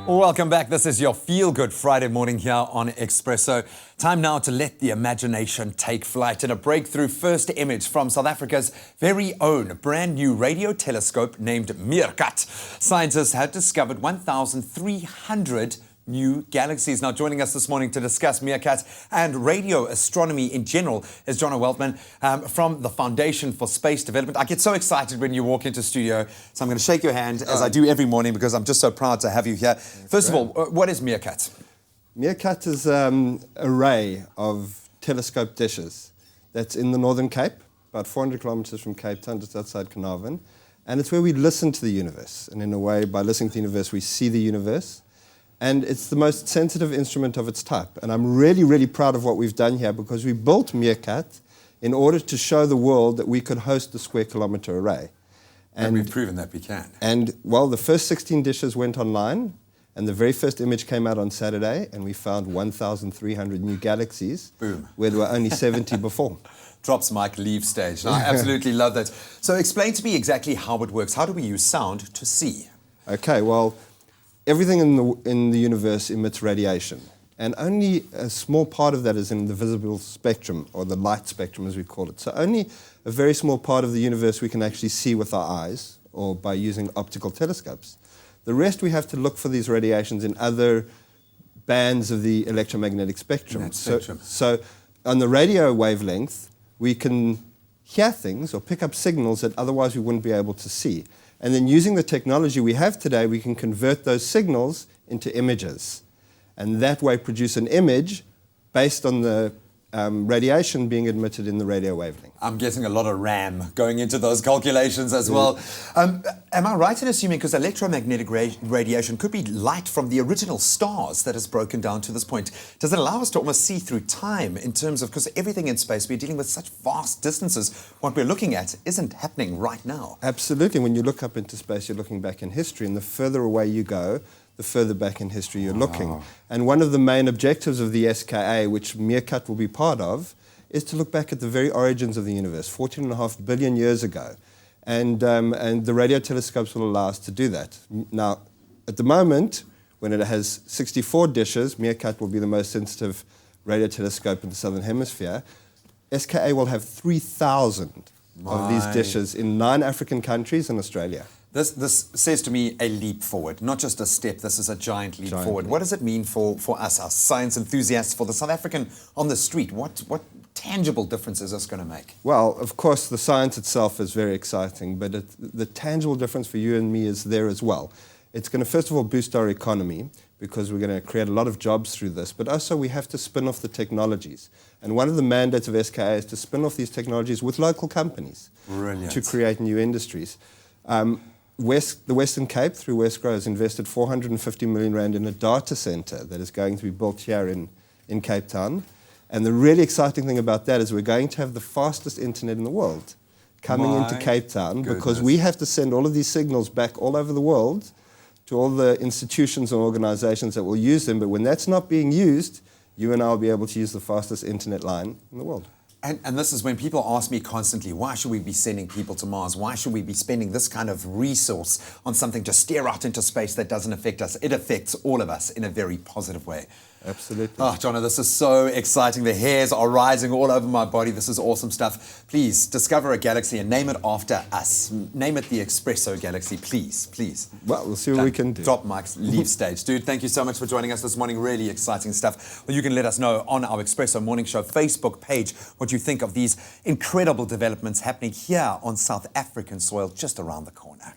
Welcome back. This is your feel-good Friday morning here on Expresso. Time now to let the imagination take flight in a breakthrough first image from South Africa's very own brand new radio telescope named MeerKAT. Scientists have discovered 1,300 new galaxies. Now, joining us this morning to discuss MeerKAT and radio astronomy in general is Jono Weltman from the Foundation for Space Development. I get so excited when you walk into studio, so I'm going to shake your hand as I do every morning because I'm just so proud to have you here. First of all, what is MeerKAT? MeerKAT is an array of telescope dishes that's in the Northern Cape, about 400 kilometers from Cape Town, just outside Carnarvon. And it's where we listen to the universe. And in a way, by listening to the universe, we see the universe. And it's the most sensitive instrument of its type. And I'm really, really proud of what we've done here because we built MeerKAT in order to show the world that we could host a square kilometer array. And we've proven that we can. And, well, the first 16 dishes went online, and the very first image came out on Saturday, and we found 1,300 new galaxies. Boom. Where there were only 70 before. Drops mic, leave stage. I absolutely love that. So explain to me exactly how it works. How do we use sound to see? Okay, well, everything in the universe emits radiation, and only a small part of that is in the visible spectrum, or the light spectrum as we call it. So only a very small part of the universe we can actually see with our eyes, or by using optical telescopes. The rest we have to look for these radiations in other bands of the electromagnetic spectrum. So on the radio wavelength, we can hear things or pick up signals that otherwise we wouldn't be able to see. And then using the technology we have today, we can convert those signals into images. And that way produce an image based on the radiation being emitted in the radio wavelength. I'm getting a lot of RAM going into those calculations as well. Am I right in assuming, because electromagnetic radiation could be light from the original stars that has broken down to this point, does it allow us to almost see through time in terms of, because everything in space, we're dealing with such vast distances, what we're looking at isn't happening right now? Absolutely. When you look up into space, you're looking back in history, and the further away you go, the further back in history you're looking. And one of the main objectives of the SKA, which MeerKAT will be part of, is to look back at the very origins of the universe, 14.5 billion years ago. And the radio telescopes will allow us to do that. Now, at the moment, when it has 64 dishes, MeerKAT will be the most sensitive radio telescope in the Southern Hemisphere. SKA will have 3,000 of these dishes in 9 African countries and Australia. This says to me a leap forward, not just a step. This is a giant leap forward. What does it mean for us, our science enthusiasts, for the South African on the street? What tangible difference is this going to make? Well, of course, the science itself is very exciting, but the tangible difference for you and me is there as well. It's going to, first of all, boost our economy because we're going to create a lot of jobs through this, but also we have to spin off the technologies. And one of the mandates of SKA is to spin off these technologies with local companies to create new industries. The Western Cape, through Westgrow, has invested 450 million rand in a data center that is going to be built here in Cape Town. And the really exciting thing about that is we're going to have the fastest internet in the world coming into Cape Town because we have to send all of these signals back all over the world to all the institutions and organizations that will use them. But when that's not being used, you and I will be able to use the fastest internet line in the world. And this is when people ask me constantly, why should we be sending people to Mars? Why should we be spending this kind of resource on something to stare out into space that doesn't affect us? It affects all of us in a very positive way. Absolutely. Oh, Jono, this is so exciting. The hairs are rising all over my body. This is awesome stuff. Please, discover a galaxy and name it after us. Name it the Expresso Galaxy, please, please. Well, we'll see what we can do. Drop mics, leave stage. Dude, thank you so much for joining us this morning. Really exciting stuff. Well, you can let us know on our Expresso Morning Show Facebook page what you think of these incredible developments happening here on South African soil just around the corner.